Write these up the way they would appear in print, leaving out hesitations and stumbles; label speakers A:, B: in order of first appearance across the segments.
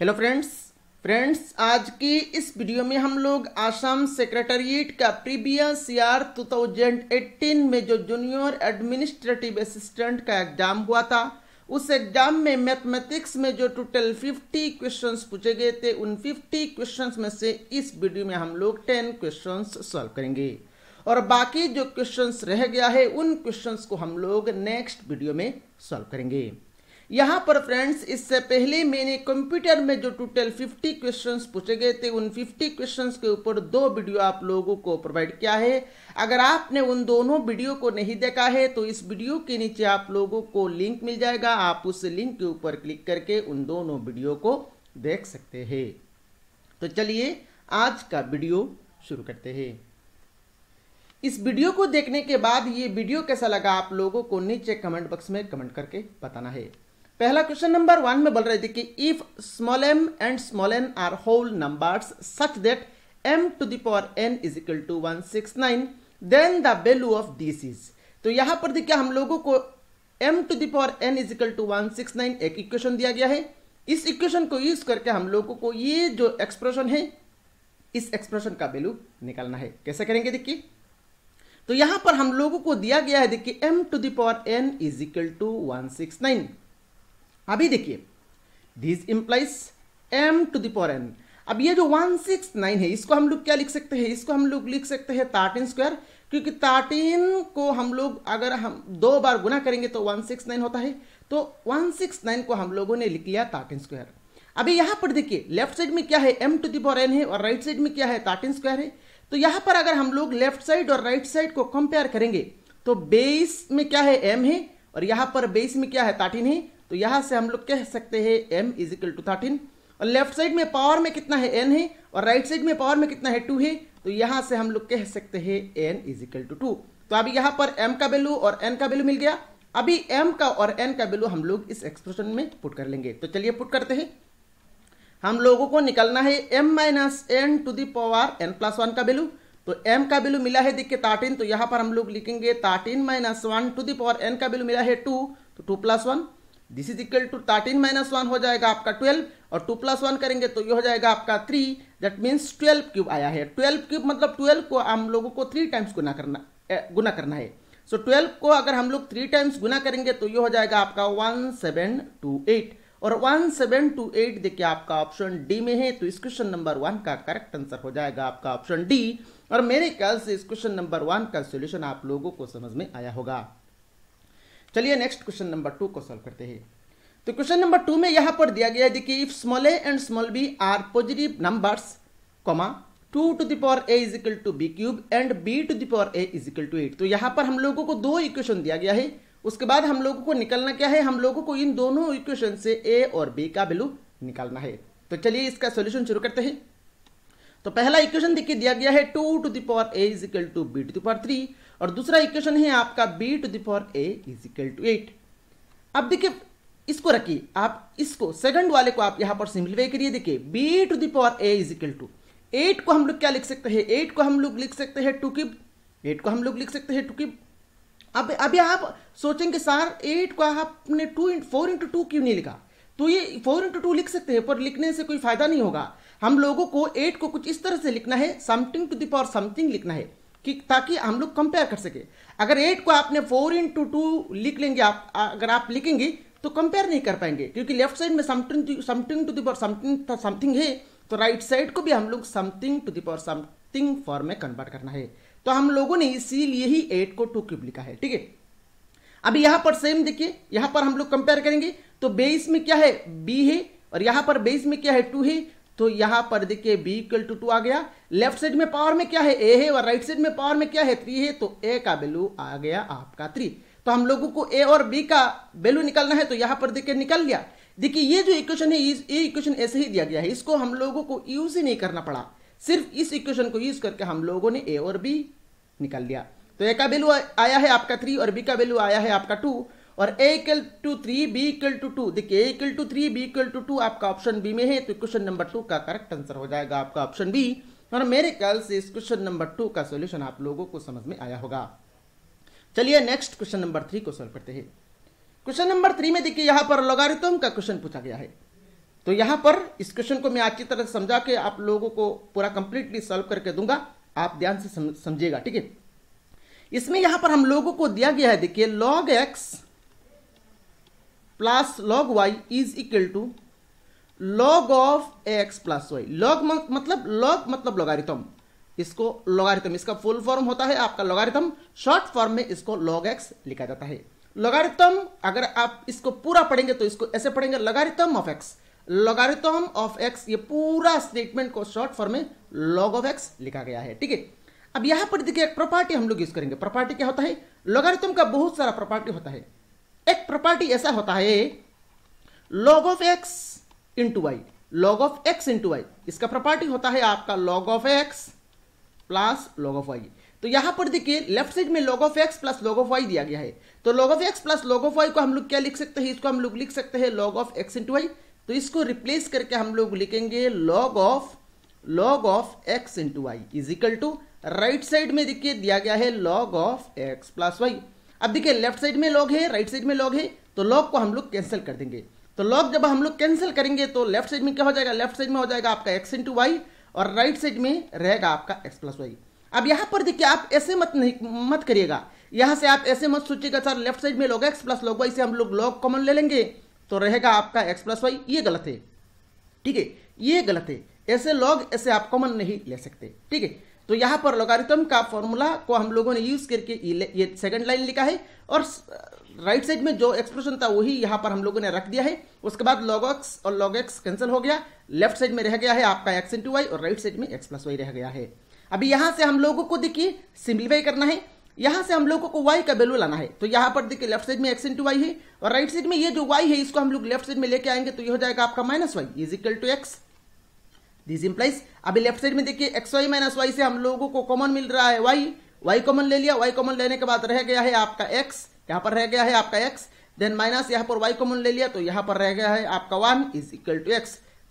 A: Hello friends आज की इस वीडियो में हम लोग आसाम सेक्रेटेरिएट का प्रीवियस ईयर 2018 में जो जूनियर एडमिनिस्ट्रेटिव असिस्टेंट का एग्जाम हुआ था, उस एग्जाम में मैथमेटिक्स में जो टोटल 50 क्वेश्चंस पूछे गए थे, उन 50 क्वेश्चंस में से इस वीडियो में हम लोग 10 क्वेश्चंस सॉल्व करेंगे और बाकी जो क्वेश्चंस रह गया है उन क्वेश्चंस को हम लोग नेक्स्ट वीडियो में सॉल्व करेंगे। यहाँ पर फ्रेंड्स, इससे पहले मैंने कंप्यूटर में जो टोटल 50 क्वेश्चंस पूछे गए थे, उन 50 क्वेश्चंस के ऊपर 2 वीडियो आप लोगों को प्रोवाइड किया है। अगर आपने उन दोनों वीडियो को नहीं देखा है तो इस वीडियो के नीचे आप लोगों को लिंक मिल जाएगा, आप उस लिंक के ऊपर क्लिक करके उन दोनों वीडियो को देख सकते हैं। तो चलिए आज का वीडियो शुरू करते हैं। इस वीडियो को देखने के बाद ये वीडियो कैसा लगा आप लोगों को नीचे कमेंट बॉक्स में कमेंट करके बताना है। पहला क्वेश्चन नंबर 1 में बोल रहे थे कि if small m and small n are whole numbers such that m to the power n is equal to 169 then the value of this is. तो यहां पर देखिए हम लोगों को m to the power n is equal to 169 एक equation दिया गया है। इस इक्वेशन को यूज करके हम लोगों को ये जो एक्सप्रेशन है, इस एक्सप्रेशन का वैल्यू निकालना है। कैसे करेंगे देखिए, तो यहां पर हम लोगों को दिया गया है, देखिए m to the power n is equal to 169। अभी देखिए this implies m to the power n। अब ये जो 169 है इसको हम लोग क्या लिख सकते हैं, इसको हम लोग लिख सकते हैं 13 स्क्वायर, क्योंकि 13 को हम लोग अगर हम 2 बार गुना करेंगे तो 169 होता है। तो 169 को हम लोगों ने लिख लिया 13 स्क्वायर। अभी यहां पर देखिए लेफ्ट साइड में क्या है, m to the power n है और राइट साइड में क्या है, 13 स्क्वायर है। तो यहां पर अगर हम लोग लेफ्ट साइड और राइट साइड को कंपेयर करेंगे तो बेस में क्या है, m है, और यहां पर बेस में क्या है, 13 है। तो यहां से हम लोग कह सकते हैं m इज इक्वल टू 13, और लेफ्ट साइड में पावर में कितना है, n है, और राइट साइड में पावर में कितना है, 2 है। तो यहां से हम लोग कह सकते हैं n इज इक्वल टू 2। तो अभी यहां पर m का वैल्यू और n का वैल्यू मिल गया। अभी m का और n का वैल्यू हम लोग इस एक्सप्रेशन में पुट कर लेंगे। तो चलिए पुट करते हैं। हम लोगों को निकालना है m minus n to the power n plus 1 का वैल्यू। तो m का वैल्यू मिला है देखिए 13, तो यहां पर हम लोग लिखेंगे 13 minus 1 to the power n का वैल्यू मिला है 2, तो 2 plus 1, this is equal to 13 minus 1 हो जाएगा आपका 12, और 2 प्लस 1 करेंगे तो ये हो जाएगा आपका 3। दैट मीन्स 12 क्यूब आया है। 12 क्यूब मतलब 12 को हम लोगों को 3 टाइम्स गुना करना है। सो 12 को अगर हम लोग 3 टाइम्स गुना करेंगे तो ये हो जाएगा आपका 1728, और 1728 देखिए आपका ऑप्शन डी में है। तो इस क्वेश्चन नंबर 1 का करेक्ट आंसर हो जाएगा आपका ऑप्शन डी। और मेरे ख्याल से इस क्वेश्चन नंबर 1 का सॉल्यूशन आप लोगों को समझ में आया होगा। चलिए नेक्स्ट क्वेश्चन नंबर 2 को सॉल्व करते हैं। तो क्वेश्चन नंबर 2 में यहां पर दिया गया है, देखिए if small a and small b are positive numbers, 2 to the power a is equal to b cube and b to the power a is equal to 8। तो यहां पर हम लोगों को 2 इक्वेशन दिया गया है। उसके बाद हम लोगों को निकालना क्या है, हम लोगों को इन दोनों इक्वेशन से a और b का वैल्यू निकालना है। तो चलिए इसका सॉल्यूशन शुरू करते हैं। तो पहला इक्वेशन देखिए दिया गया है 2 to the power a is equal to b to the power 3, और दूसरा इक्वेशन है आपका b to the power a is equal to 8। अब देखिए इसको रखिए, आप इसको सेकंड वाले को आप यहां पर सिंप्लीफाई करिए। देखिए b to the power a is equal to 8 को हम लोग क्या लिख सकते हैं, 8 को हम लोग लिख सकते हैं 2 क्यूब, 8 को हम लोग लिख सकते हैं 2 क्यूब। अब अभी आप सोचेंगे सर 8 को आपने 4 इंटू 2 क्यों नहीं लिखा, तो ये 4 इंटू 2 लिख सकते हैं, पर लिखने से कोई फायदा नहीं होगा। हम लोगों को 8 को कुछ इस तरह से लिखना है, something to the power something लिखना है, कि ताकि हम लोग कंपेयर कर सके। अगर 8 को आपने 4 इंटू 2 लिख लेंगे, अगर आप लिखेंगे तो कंपेयर नहीं कर पाएंगे, क्योंकि लेफ्ट साइड में something to the power something है, तो राइट साइड को भी हम लोग something to the power something form में कन्वर्ट करना है। तो हम लोगों ने इसीलिए ही 8 को 2 क्यूब लिखा है, ठीक है। अभी यहां पर सेम देखिए, यहां पर हम लोग कंपेयर करेंगे तो बेस में क्या है, b है, और यहां पर बेस में क्या है, 2 है। तो यहां पर देखिए b इक्वल टू 2 आ गया। लेफ्ट साइड में पावर में क्या है, a है, और राइट साइड में पावर में क्या है, 3 है। तो a का वैल्यू आ गया आपका 3। तो हम लोगों को a और b का वैल्यू निकालना है, तो यहां पर देखिए निकल गया। देखिए ये जो इक्वेशन है, ये इक्वेशन ऐसे ही दिया गया है, इसको हम लोगों को यूज ही नहीं करना पड़ा, सिर्फ इस इक्वेशन को यूज करके हम लोगों ने a और b निकाल लिया। तो a का वैल्यू आया है आपका 3 और b का वैल्यू आया है आपका 2, और a equal to 3 b equal to 2। देखिए a equal to 3 b equal to 2 आपका ऑप्शन बी में है। तो क्वेश्चन नंबर 2 का करेक्ट आंसर हो जाएगा आपका ऑप्शन बी। और मेरे ख्याल से इस क्वेश्चन नंबर 2 का सॉल्यूशन आप लोगों को समझ में आया होगा। चलिए नेक्स्ट क्वेश्चन नंबर 3 को सॉल्व करते हैं। क्वेश्चन नंबर 3 में देखिए यहां पर लॉगरिथम का क्वेश्चन पूछा गया है। तो यहां पर इस क्वेश्चन को मैं अच्छी तरह से समझा के आप लोगों को पूरा कंप्लीटली सॉल्व करके दूंगा, आप ध्यान से समझिएगा, ठीक है। इसमें यहां पर हम लोगों को दिया गया है, देखिए log x plus log y is equal to log of x plus y. log मतलब लॉगरिथम, इसको लॉगरिथम, इसका फुल फॉर्म होता है आपका लॉगरिथम, शॉर्ट फॉर्म में इसको log x लिखा जाता है। लॉगरिथम अगर आप इसको पूरा पढ़ेंगे तो इसको ऐसे पढ़ेंगे logarithm of x, logarithm of x, ये पूरा स्टेटमेंट को शॉर्ट फॉर्म में log ऑफ x लिखा गया है, ठीक है। अब यहां पर देखिए एक प्रॉपर्टी हम लोग यूज करेंगे। प्रॉपर्टी क्या होता है? लॉगरिथम का बहुत सारा प्रॉपर्टी होता है। एक प्रॉपर्टी ऐसा होता है log of x into y, log of x into y, इसका प्रॉपर्टी होता है आपका log of x plus log of y। तो यहां पर देखिए लेफ्ट साइड में log of x plus log of y दिया गया है, तो log of x plus log of y को हम लोग क्या लिख सकते हैं? इसको हम लोग लिख सकते हैं log of x into y. तो इसको रिप्लेस करके हम लोग लिखेंगे log of x into y is equal to, right side में देखिए दिया गया है log of x plus y. अब देखिए लेफ्ट साइड में log है, राइट साइड में log है, तो log को हम लोग कैंसिल कर देंगे। तो log जब हम लोग कैंसिल करेंगे तो लेफ्ट साइड में क्या हो जाएगा? लेफ्ट साइड में हो जाएगा आपका x इंटू वाई और राइट साइड में रहेगा आपका x प्लस वाई। अब यहां पर देखिए आप ऐसे मत करिएगा, यहां से आप ऐसे मत सोचिएगा सर लेफ्ट साइड में log x plus log y से हम लोग log कॉमन ले लेंगे तो रहेगा आपका x प्लस वाई। ये गलत है, ठीक है, ये गलत है। ऐसे log ऐसे आप कॉमन नहीं ले सकते, ठीक है। तो यहां पर लॉगरिथम का फॉर्मूला को हम लोगों ने यूज करके ये सेकंड लाइन लिखा है और राइट साइड में जो एक्सप्रेशन था वही यहां पर हम लोगों ने रख दिया है। उसके बाद log x और log x कैंसिल हो गया, लेफ्ट साइड में रह गया है आपका x इंटू वाई और राइट साइड में x प्लस वाई रह गया है। अभी यहां से हम लोगों को देखिए सिंप्लीफाई करना है, यहां से हम लोगों को y का वैल्यू लाना है। तो यहां पर देखिए लेफ्ट साइड में x इंटू वाई है और राइट साइड में ये जो y है इसको हम लोग लेफ्ट साइड में लेके आएंगे तो ये हो जाएगा आपका minus y is equal to x। This implies, अभी लेफ्ट साइड में देखिए एक्स वाई माइनस वाई से हम लोगों को कॉमन मिल रहा है y कॉमन ले लिया, y कॉमन लेने के बाद रह गया है आपका x, यहां पर रह गया है आपका x, देन माइनस यहां पर y कॉमन ले लिया तो यहां पर रह गया है आपका 1 is equal to x।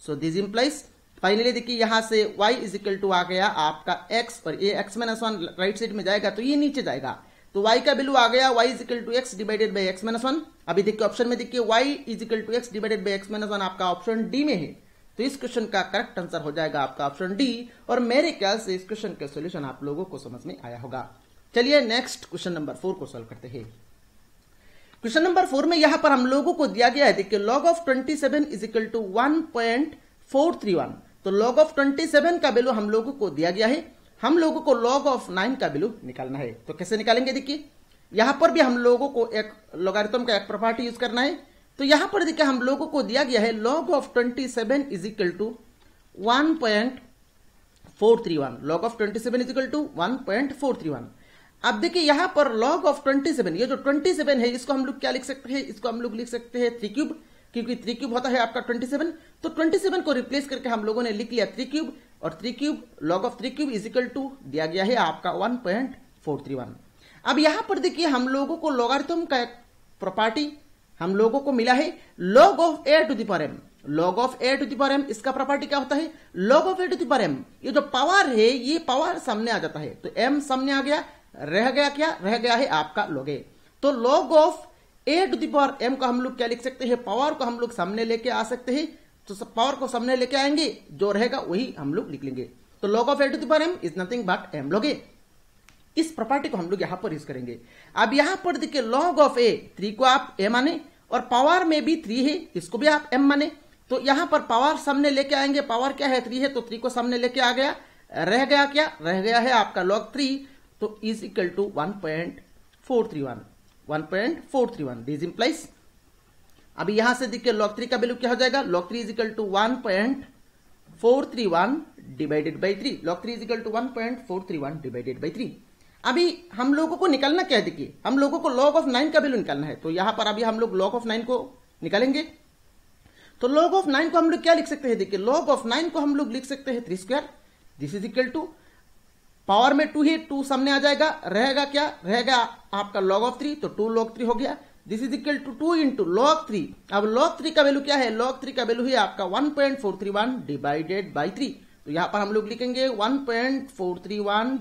A: So this implies finally देखिए यहां से y इज इक्वल टू आ गया आपका x और ये x माइनस 1 राइट साइड में जाएगा तो ये नीचे जाएगा, तो y का वैल्यू आ गया y is equal to x divided by x minus 1। अभी देखिए ऑप्शन में देखिए y is equal to x divided by x minus 1 आपका ऑप्शन डी में है, तो इस क्वेश्चन का करेक्ट आंसर हो जाएगा आपका ऑप्शन डी। और मेरे ख्याल से इस क्वेश्चन का सॉल्यूशन आप लोगों को समझ में आया होगा। चलिए नेक्स्ट क्वेश्चन नंबर 4 को सॉल्व करते हैं। क्वेश्चन नंबर 4 में यहां पर हम लोगों को दिया गया है, देखिए log of 27 is equal to 1.431। तो log ऑफ 27 का वैल्यू हम लोगों को दिया गया है, हम लोगों को log ऑफ 9 का वैल्यू निकालना है। तो कैसे निकालेंगे? देखिए यहां पर भी हम लोगों को एक लॉगरिथम का एक प्रॉपर्टी यूज करना है। तो यहां पर देखिए हम लोगों को दिया गया है log of 27 is equal to 1.431, log of 27 is equal to 1.431। अब देखिए यहां पर log ऑफ 27, ये जो 27 है इसको हम लोग क्या लिख सकते हैं? इसको हम लोग लिख सकते हैं 3 क्यूब, क्योंकि 3 क्यूब होता है आपका 27। तो 27 को रिप्लेस करके हम लोगों ने लिख लिया 3 क्यूब और 3 cube log of 3 cube is equal to दिया गया है आपका 1.431। अब यहां पर देखिए हम लोगों को लॉगरिथम का एक प्रॉपर्टी हम लोगों को मिला है log of a to the power m। log of a to the power m इसका प्रॉपर्टी क्या होता है? log of a to the power m, ये जो पावर है ये पावर सामने आ जाता है, तो m सामने आ गया, रह गया क्या? रह गया है आपका log a। तो log of a to the power m को हम लोग क्या लिख सकते हैं? पावर को हम लोग सामने लेके आ सकते हैं, तो पावर को सामने लेके आएंगे, जो रहेगा वही हम लोग लिख लेंगे। तो log of a to the power m is nothing but m log a। इस प्रॉपर्टी को हम लोग यहां पर यूज करेंगे। अब यहां पर देखिए log ऑफ a, 3 को आप a माने और पावर में भी 3 है, इसको भी आप m माने, तो यहां पर पावर सामने लेके आएंगे, पावर क्या है? 3 है, तो 3 को सामने लेके आ गया, रह गया क्या? रह गया है आपका log 3, तो is equal to 1.431। This implies, अभी यहां से देखिए log 3 का वैल्यू क्या हो जाएगा? log 3 is equal to 1.431 divided by 3। log 3 is equal to 1.431 divided by 3। अभी हम लोगों को निकालना क्या है? देखिए हम लोगों को log ऑफ 9 का वैल्यू निकालना है, तो यहां पर अभी हम लोग log ऑफ 9 को निकालेंगे। तो log ऑफ 9 को हम लोग क्या लिख सकते हैं? देखिए log ऑफ 9 को हम लोग लिख सकते हैं 3 square. This is equal to, power में 2 है, 2 सामने आ जाएगा, रहेगा क्या? रहेगा आपका log ऑफ 3, तो 2 log 3 हो गया। This is equal to 2 into log 3। अब log 3 का वैल्यू क्या है? log 3 का वैल्यू है आपका 1.431 डिवाइडेड बाई 3। तो यहां पर हम लोग लिखेंगे 1.431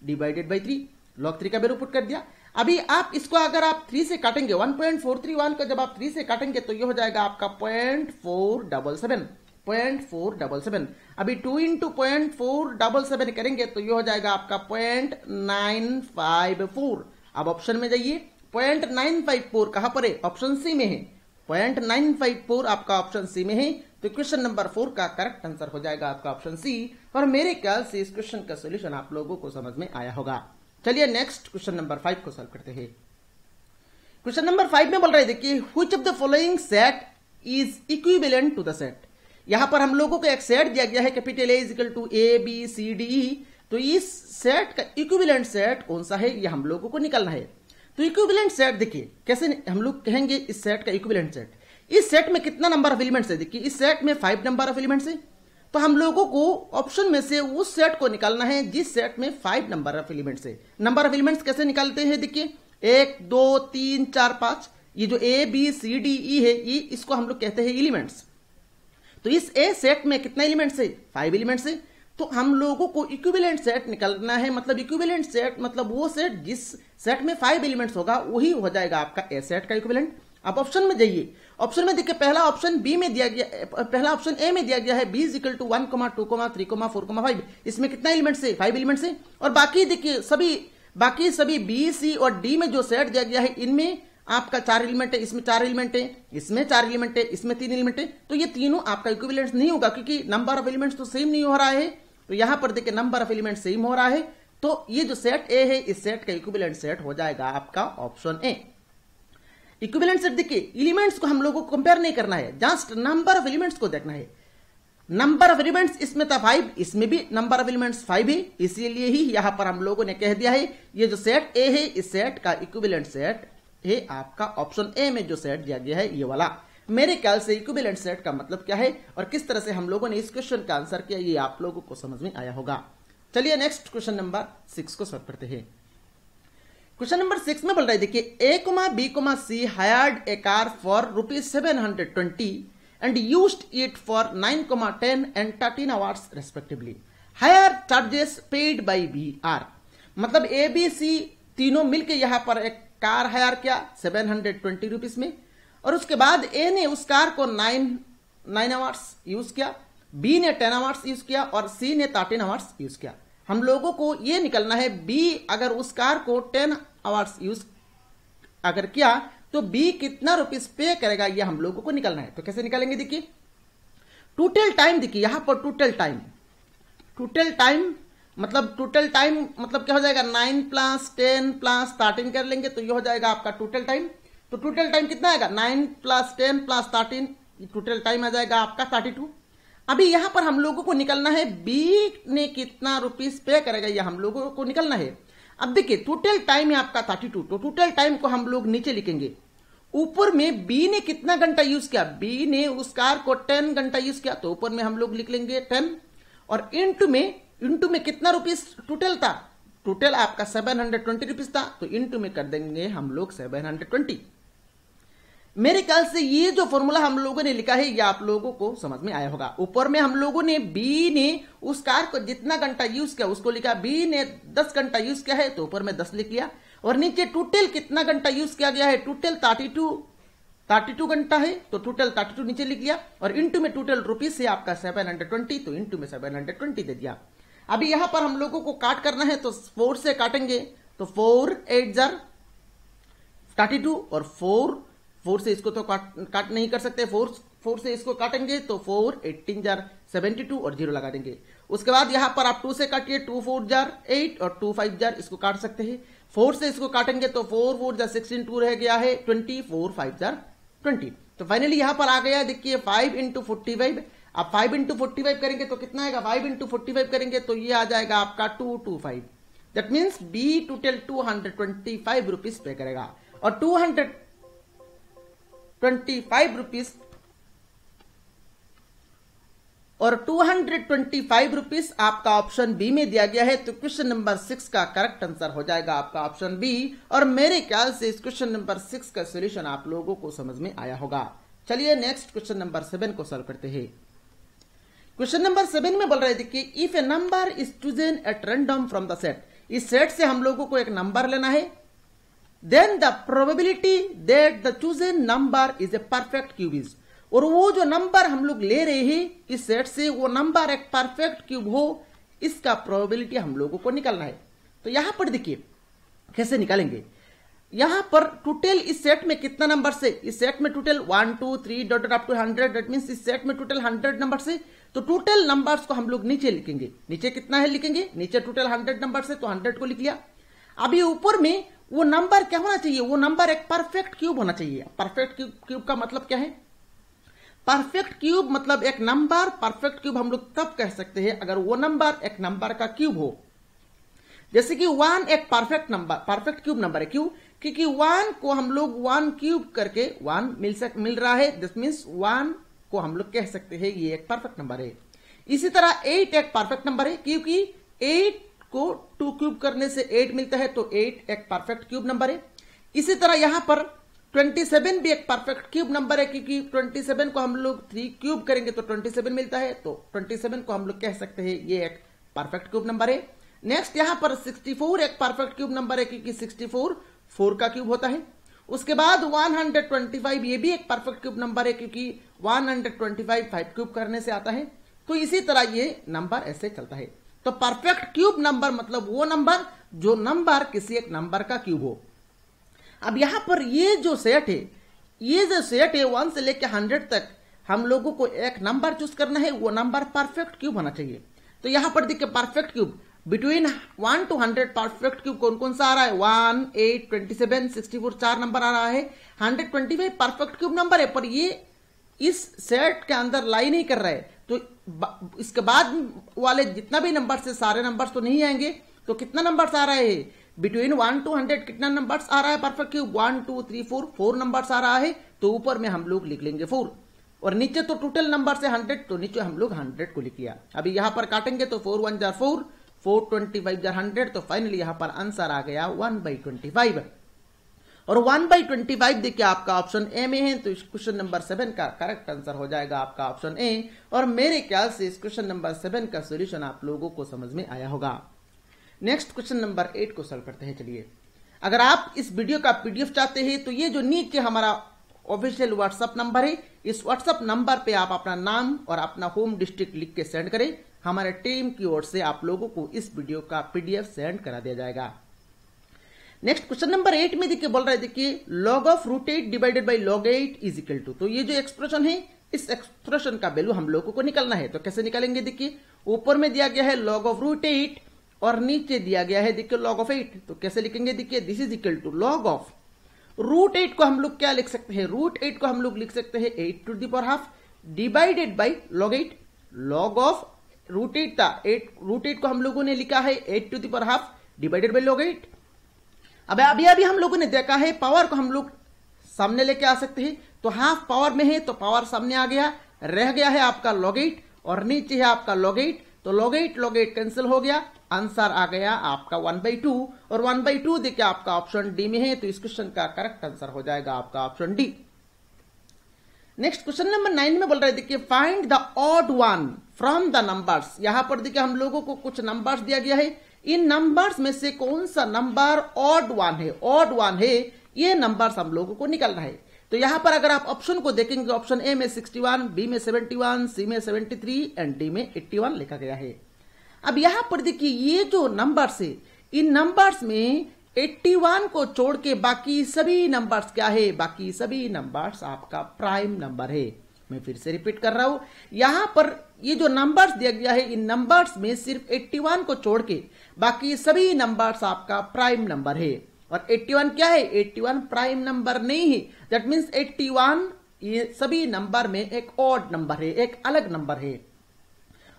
A: डिवाइडेड बाई 3। log 3 का वैल्यू पुट कर दिया। अभी आप इसको अगर आप 3 से काटेंगे 1.431 का जब आप 3 से काटेंगे तो ये हो जाएगा आपका 0.477। अभी 2 इंटू 0.477 करेंगे तो ये हो जाएगा आपका 0.954। अब ऑप्शन में जाइए, 0.954 कहां पर है? ऑप्शन सी में है। 0.954 आपका ऑप्शन सी में है, तो क्वेश्चन नंबर 4 का करेक्ट आंसर हो जाएगा आपका ऑप्शन सी। और मेरे ख्याल से इस क्वेश्चन का सोल्यूशन आप लोगों को समझ में आया होगा। चलिए नेक्स्ट क्वेश्चन नंबर 5 को सॉल्व करते हैं। क्वेश्चन नंबर 5 में बोल रहे देखिए, which of the following set is equivalent to the set. यहां पर हम लोगों को एक सेट दिया गया है, capital A is equal to A B C D E. तो इस सेट का इक्विवेलेंट सेट कौन सा है, ये हम लोगों को निकालना है। तो इक्विवेलेंट सेट देखिए कैसे हम लोग कहेंगे इस सेट का इक्विवेलेंट सेट। इस सेट में कितना नंबर ऑफ एलिमेंट्स है? देखिए इस सेट में 5 नंबर ऑफ एलिमेंट्स है, तो हम लोगों को ऑप्शन में से उस सेट को निकालना है जिस सेट में 5 नंबर ऑफ एलिमेंट्स है। नंबर ऑफ एलिमेंट्स कैसे निकालते हैं? देखिए 1 2 3 4 5, ये जो ए बी सी डी ई है, ये इसको हम लोग कहते हैं एलिमेंट्स। तो इस ए सेट में कितना एलिमेंट्स है? 5 एलिमेंट्स है। तो हम लोगों को इक्विवेलेंट सेट निकालना है, मतलब इक्विवेलेंट सेट मतलब वो सेट जिस सेट में 5 एलिमेंट्स होगा वही हो जाएगा आपका ए सेट का इक्विवेलेंट। अब ऑप्शन में जाइए, ऑप्शन में देखिए पहला ऑप्शन बी में दिया गया, पहला ऑप्शन ए में दिया गया है बी इज इक्वल टू 1, 2, 3, 4, 5। इसमें कितना एलिमेंट्स है? 5 एलिमेंट्स है। और बाकी देखिए बाकी सभी बी सी और डी में जो सेट दिया गया है इनमें आपका 4 एलिमेंट है, इसमें 4 एलिमेंट है, इसमें 4 एलिमेंट है, इसमें 3 एलिमेंट है। तो ये तीनों आपका इक्विवेलेंट नहीं होगा क्योंकि नंबर ऑफ एलिमेंट्स तो सेम नहीं हो रहा है। तो यहां पर देखिए नंबर ऑफ एलिमेंट सेम हो रहा है, तो ये जो सेट ए है इस सेट का इक्विवेलेंट सेट हो जाएगा आपका ऑप्शन ए। इक्विवेलेंट सेट देखिए एलिमेंट्स को हम लोगों को कंपेयर नहीं करना है, जस्ट नंबर ऑफ एलिमेंट्स को देखना है। नंबर ऑफ एलिमेंट्स इसमें था 5, इसमें भी नंबर ऑफ एलिमेंट्स 5 है, इसीलिए ही यहां पर हम लोगों ने कह दिया है ये जो सेट ए है इस सेट का इक्विवेलेंट सेट है आपका ऑप्शन ए में जो सेट दिया गया है ये वाला। मेरे ख्याल से इक्विवेलेंट सेट का मतलब क्या है और किस तरह से हम लोगों ने इस क्वेश्चन का आंसर किया ये आप लोगों को समझ में आया होगा। चलिए नेक्स्ट क्वेश्चन नंबर 6 को सॉल्व करते हैं। क्वेश्चन नंबर 6 में बोल रहा है देखिए A, B, C hired a car for ₹720 and used it for 9, 10 and 13 hours respectively. Hire charges paid by B are, मतलब A, B, C तीनों मिलके यहां पर एक कार हायर किया 720 रुपीज में, और उसके बाद ए ने उस कार को 9 आवर्स यूज किया, बी ने 10 आवर्स यूज किया और सी ने 13 आवर्स यूज किया। हम लोगों को यह निकलना है बी अगर उस कार को 10 आवर्स यूज अगर किया तो बी कितना रुपीज पे करेगा, यह हम लोगों को निकलना है। तो कैसे निकालेंगे देखिए, टोटल टाइम देखिए यहां पर टोटल टाइम मतलब क्या हो जाएगा 9 + 10 + 13 कर लेंगे तो ये हो जाएगा आपका टोटल टाइम। तो टोटल टाइम कितना आएगा 9 + 10 + 13, टोटल टाइम आ जाएगा आपका 32। अभी यहां पर हम लोगों को निकलना है बी ने कितना रुपीज पे करेगा, यह हम लोगों को निकलना है। अब देखिए टोटल टाइम है आपका 32, तो टोटल टाइम को हम लोग नीचे लिखेंगे। ऊपर में बी ने कितना घंटा यूज किया, बी ने उस कार को 10 घंटा यूज किया तो ऊपर में हम लोग लिख लेंगे 10, और इंटू में कितना रुपीज टोटल था, टोटल आपका 720 रुपीज था तो इंटू में कर देंगे हम लोग 720। मेरे ख्याल से ये जो फॉर्मूला हम लोगों ने लिखा है ये आप लोगों को समझ में आया होगा। ऊपर में हम लोगों ने बी ने उस कार को जितना घंटा यूज किया उसको लिखा, बी ने 10 घंटा यूज किया है तो ऊपर में 10 लिख लिया, और नीचे टोटल कितना घंटा यूज किया गया है, टोटल 32 घंटा है तो टोटल 32 नीचे लिख लिया, और इंटू में टोटल रुपीज से आपका 720 तो इंटू में 720 दे दिया। अभी यहां पर हम लोगों को काट करना है तो 4 से काटेंगे तो 4 8 जार 32 और 4 से इसको तो काट नहीं कर सकते, 4 से इसको काटेंगे तो 4 18 जार 72 और 0 लगा देंगे। उसके बाद यहां पर आप 2 से काटिए 2 4 जार 8 और 2 5 जार इसको काट सकते हैं। 4 से इसको काटेंगे तो 4 4 जार 16 2 रह गया है 20, 4 5 जार 20। तो फाइनली यहां पर आ गया देखिए 5 × 45। अब 5 × 45 करेंगे तो कितना आएगा, 5 × 45 करेंगे तो ये आ जाएगा आपका 225। That means B total 225 rupees pay करेगा, और 225 रुपीज आपका ऑप्शन बी में दिया गया है। तो क्वेश्चन नंबर 6 का करेक्ट आंसर हो जाएगा आपका ऑप्शन बी, और मेरे ख्याल से इस क्वेश्चन नंबर 6 का सॉल्यूशन आप लोगों को समझ में आया होगा। चलिए नेक्स्ट क्वेश्चन नंबर 7 को सॉल्व करते हैं। क्वेश्चन नंबर 7 में बोल रहे थे कि if a number is chosen at random from the set, इस सेट से हम लोगों को एक नंबर लेना है then the probability that the chosen number is a perfect cube is, और वो जो नंबर हम लोग ले रहे हैं इस सेट से वो नंबर एक परफेक्ट क्यूब हो, इसका प्रोबेबिलिटी हम लोगों को निकालना है। तो यहां पर देखिए कैसे निकालेंगे। यहां पर टोटल इस सेट में कितना नंबर से, इस सेट में total 1 2 3 dot up to 100, that means इस सेट में टोटल 100 नंबर से, तो टोटल नंबर्स को हम लोग नीचे लिखेंगे। नीचे कितना है लिखेंगे, नीचे टोटल 100 नंबर से, तो 100 को लिख लिया। अभी ऊपर में वो नंबर क्या होना चाहिए, वो नंबर एक परफेक्ट क्यूब होना चाहिए। परफेक्ट क्यूब का मतलब क्या है, परफेक्ट क्यूब मतलब एक नंबर परफेक्ट क्यूब हम लोग तब कह सकते हैं अगर वो नंबर एक नंबर का क्यूब हो। जैसे कि 1 एक perfect number, perfect cube number है। क्यों, क्योंकि 1 को हम लोग 1 क्यूब करके 1 मिल रहा है, दिस मीन्स 1 को हम लोग कह सकते हैं ये एक परफेक्ट नंबर है। इसी तरह 8 एक परफेक्ट नंबर है, क्योंकि 8 को 2 क्यूब करने से 8 मिलता है, तो 8 एक परफेक्ट क्यूब नंबर है। इसी तरह यहां पर 27 भी एक परफेक्ट क्यूब नंबर है, क्योंकि 27 को हम लोग 3 क्यूब करेंगे तो 27 मिलता है, तो 27 को हम लोग कह सकते हैं ये एक परफेक्ट क्यूब नंबर है। नेक्स्ट यहां पर 64 एक परफेक्ट क्यूब नंबर है, क्योंकि 64 4 का क्यूब होता है। उसके बाद 125 ये भी एक परफेक्ट क्यूब नंबर है, क्योंकि 125 5 क्यूब करने से आता है। तो इसी तरह ये नंबर ऐसे चलता है। तो परफेक्ट क्यूब नंबर मतलब वो नंबर जो नंबर किसी एक नंबर का क्यूब हो। अब यहां पर ये जो सेट है, ये जो सेट है 1 से लेकर 100 तक हम लोगों को एक नंबर चूज करना है, वो नंबर परफेक्ट क्यूब होना चाहिए। तो यहां पर देखिए perfect cube between 1 to 100 perfect cube कौन कौन सा आ रहा है, 1 8 27 64 4 नंबर आ रहा है। 125 परफेक्ट क्यूब नंबर है, पर ये इस सेट के अंदर लाई नहीं कर रहा है, तो इसके बाद वाले जितना भी नंबर से सारे नंबर्स तो नहीं आएंगे। तो कितना नंबर्स आ रहा है बिटवीन 1 to 100, कितना नंबर्स आ रहा है परफेक्ट क्यूब, 1 2 3 4 नंबर्स आ रहा है। तो ऊपर में हम लोग लिख लेंगे 4, और नीचे तो टोटल नंबर से 100, तो नीचे हम लोग 100 को लिख लिया। अभी यहां पर काटेंगे तो 4 1 जार 4, 4 25 जार 100, तो फाइनली यहां पर आंसर आ गया 1/25। और 1/25 देखिए आपका ऑप्शन ए में है, तो इस क्वेश्चन नंबर 7 का करेक्ट आंसर हो जाएगा आपका ऑप्शन ए। और मेरे ख्याल से इस क्वेश्चन नंबर 7 का सोल्यूशन आप लोगों को समझ में आया होगा। नेक्स्ट क्वेश्चन नंबर 8 को सॉल्व करते हैं। चलिए, अगर आप इस वीडियो का पीडीएफ चाहते हैं तो ये जो नीचे हमारा ऑफिशियल व्हाट्सएप नंबर है, इस व्हाट्सएप नंबर पे आप अपना नाम और अपना होम डिस्ट्रिक्ट लिख के सेंड करें। हमारे टीम की ओर से आप लोगों को इस वीडियो का पीडीएफ सेंड करा दिया जाएगा। नेक्स्ट क्वेश्चन नंबर 8 में देखिए बोल रहा है, देखिए log of √8 divided by log 8 is equal to, तो ये जो एक्सप्रेशन है इस एक्सप्रेशन का वैल्यू हम लोगों को निकालना है। तो कैसे निकालेंगे, देखिए ऊपर में दिया गया है log of √8 और नीचे दिया गया है देखिए log of 8, तो कैसे लिखेंगे, देखिए this is equal to log of √8 को हम लोग क्या लिख सकते हैं, √8 को हम लोग लिख सकते हैं 8 to the power half divided by log 8। log of √8 था 8, √8 को हम लोगों ने लिखा है 8 to the power half divided by log 8। अब अभी हम लोगों ने देखा है पावर को हम लोग सामने लेके आ सकते हैं, तो हाफ पावर में है तो पावर सामने आ गया, रह गया है आपका log 8 और नीचे है आपका log 8, तो log 8 कैंसिल हो गया, आंसर आ गया आपका 1/2। और 1/2 देखिए आपका ऑप्शन डी में है, तो इस क्वेश्चन का करेक्ट आंसर हो जाएगा आपका option D. Next question number 9 में बोल रहा है, देखिए find the odd one from the numbers. यहां पर देखिए हम लोगों को कुछ नंबर्स दिया गया है, इन नंबर्स में से कौन सा नंबर ऑड वन है, ये नंबर्स हम लोगों को निकालना है। तो यहां पर अगर आप ऑप्शन को देखेंगे, ऑप्शन ए में 61, बी में 71, सी में 73 एंड डी में 81 लिखा गया है। अब यहां पर देखिए ये जो नंबर्स है, इन नंबर्स में 81 को छोड़ के बाकी सभी नंबर्स क्या है, बाकी सभी नंबर्स आपका प्राइम नंबर है। मैं फिर से रिपीट कर रहा हूं, यहां पर ये जो नंबर्स दिया गया है, इन नंबर्स में सिर्फ 81 को छोड़ के बाकी सभी नंबर्स आपका प्राइम नंबर है। और 81 क्या है, 81 प्राइम नंबर नहीं है, दैट मीन्स 81 ये सभी नंबर में एक ऑड नंबर है, एक अलग नंबर है।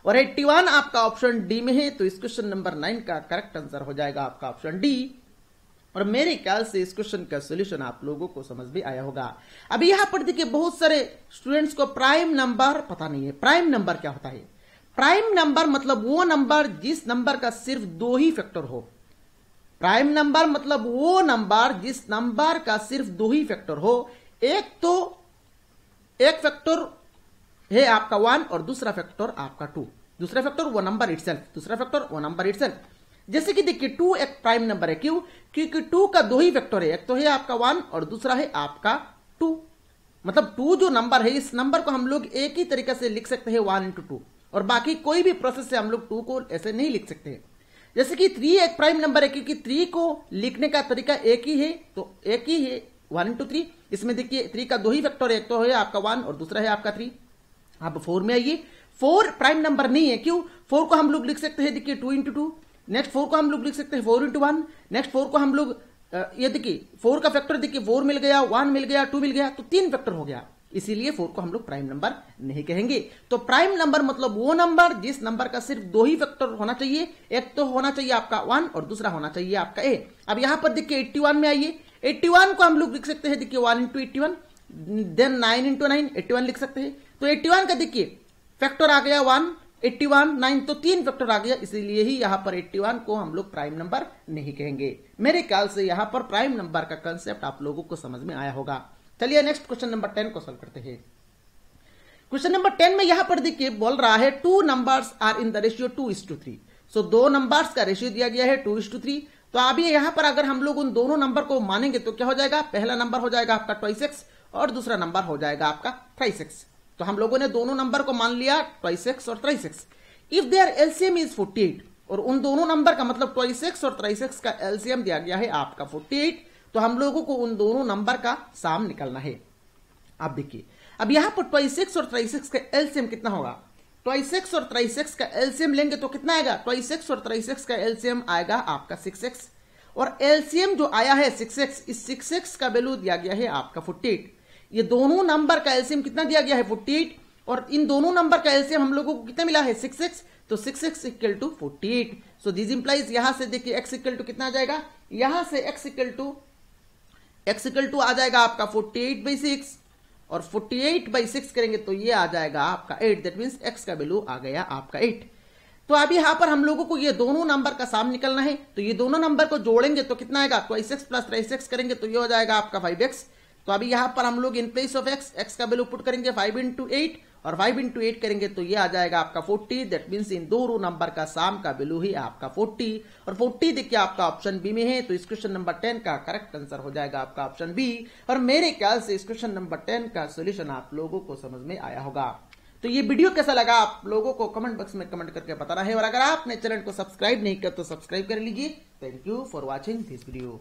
A: और 81 आपका ऑप्शन डी में है, तो इस क्वेश्चन नंबर 9 का करेक्ट आंसर हो जाएगा आपका ऑप्शन डी। और मेरे ख्याल से इस क्वेश्चन का सोल्यूशन आप लोगों को समझ में आया होगा। अभी यहां पर देखिए बहुत सारे स्टूडेंट्स को प्राइम नंबर पता नहीं है। प्राइम नंबर क्या होता है, प्राइम नंबर मतलब वो नंबर जिस नंबर का सिर्फ 2 ही फैक्टर हो। प्राइम नंबर मतलब वो नंबर जिस नंबर का सिर्फ 2 ही फैक्टर हो। एक तो एक फैक्टर है आपका 1 और दूसरा फैक्टर आपका 2। दूसरा फैक्टर वो नंबर इटसेल्फ, दूसरा फैक्टर वो नंबर इटसेल्फ। जैसे कि देखिए 2 एक प्राइम नंबर है, क्यों? क्योंकि 2 का दो ही वेक्टर है, एक तो है आपका 1 और दूसरा है आपका 2। मतलब 2 जो नंबर है, इस नंबर को हम लोग एक ही तरीके से लिख सकते हैं 1 इंटू 2, और बाकी कोई भी प्रोसेस से हम लोग 2 को ऐसे नहीं लिख सकते हैं। जैसे कि 3 एक प्राइम नंबर है, क्योंकि 3 को लिखने का तरीका एक ही है, तो एक ही है 1 इंटू 3। इसमें देखिए 3 का दो ही वेक्टर है, एक तो है आपका 1 और दूसरा है आपका 3। अब 4 में आइए, 4 प्राइम नंबर नहीं है, क्यों? 4 को हम लोग लिख सकते हैं देखिए 2 इंटू 2। नेक्स्ट 4 को हम लोग लिख सकते हैं 4 इंटू 1। नेक्स्ट 4 को हम लोग ये देखिए 4 का फैक्टर देखिए 4 मिल गया, 1 मिल गया, 2 मिल गया, तो 3 फैक्टर हो गया, इसीलिए 4 को हम लोग प्राइम नंबर नहीं कहेंगे। तो प्राइम नंबर मतलब वो नंबर जिस नंबर का सिर्फ दो ही फैक्टर होना चाहिए, एक तो होना चाहिए आपका 1 और दूसरा होना चाहिए आपका a। अब यहां पर देखिए 81 में आइए, 81 को हम लोग लिख सकते हैं देखिए 1 इंटू 81, देन 9 इंटू 9, 81 लिख सकते हैं। तो 81 का देखिए फैक्टर आ गया 1, 81, 9, तो 3 फैक्टर आ गया, इसीलिए ही यहां पर 81 को हम लोग प्राइम नंबर नहीं कहेंगे। मेरे ख्याल से यहां पर प्राइम नंबर का कंसेप्ट आप लोगों को समझ में आया होगा। चलिए नेक्स्ट क्वेश्चन नंबर 10 को सॉल्व करते हैं। क्वेश्चन नंबर 10 में यहां पर देखिए बोल रहा है 2 numbers are in the ratio 2:3। So 2 numbers का रेशियो दिया गया है 2:3। तो अभी यहां पर अगर हम लोग उन दोनों नंबर को मानेंगे तो क्या हो जाएगा? पहला नंबर हो जाएगा आपका 2x और दूसरा नंबर हो जाएगा आपका 3x। तो हम लोगों ने दोनों नंबर को मान लिया 2x और 3x। If there LCM is 48, और उन दोनों नंबर का मतलब 2x और 3x का एलसीएम दिया गया है आपका 48, तो हम लोगों को उन दोनों नंबर का साम निकालना है। अब देखिए, अब यहां पर 2x और 3x का एलसीएम कितना होगा? 2x और 3x का एलसीएम लेंगे तो कितना आएगा? 2x और 3x का एलसीएम आएगा आपका 6x, और एलसीएम जो आया है 6x, इस 6x का वैल्यू दिया गया है आपका 48। ये दोनों नंबर का एलसीएम कितना दिया गया है? 48, और इन दोनों नंबर का एलसीएम हम लोगों को कितना मिला है? 6x, तो 6x equal to 48। So this implies यहां से देखिए x इक्वल टू कितना आ जाएगा? यहां से x इक्वल टू आ जाएगा आपका 48/6, और 48/6 करेंगे तो ये आ जाएगा आपका 8। दैट मीन्स x का वैल्यू आ गया आपका 8। तो अब यहां पर हम लोगों को ये दोनों नंबर का साम निकलना है, तो ये दोनों नंबर को जोड़ेंगे तो कितना आएगा? 2x प्लस 3x करेंगे तो ये हो जाएगा आपका 5x। तो अभी यहां पर हम लोग इन प्लेस ऑफ x का वैल्यू पुट करेंगे 5 इंटू 8, और 5 इंटू 8 करेंगे तो ये आ जाएगा आपका 40। दैट मीन्स इन दोनों नंबर का साम का वैल्यू ही आपका 40, और 40 देखिए आपका ऑप्शन बी में है। तो इस क्वेश्चन नंबर 10 का करेक्ट आंसर हो जाएगा आपका ऑप्शन बी। और मेरे ख्याल से इस क्वेश्चन नंबर 10 का सोल्यूशन आप लोगों को समझ में आया होगा। तो ये वीडियो कैसा लगा आप लोगों को कमेंट बॉक्स में कमेंट करके बताना है, और अगर आपने चैनल को सब्सक्राइब नहीं किया तो सब्सक्राइब कर लीजिए। Thank you for watching this video.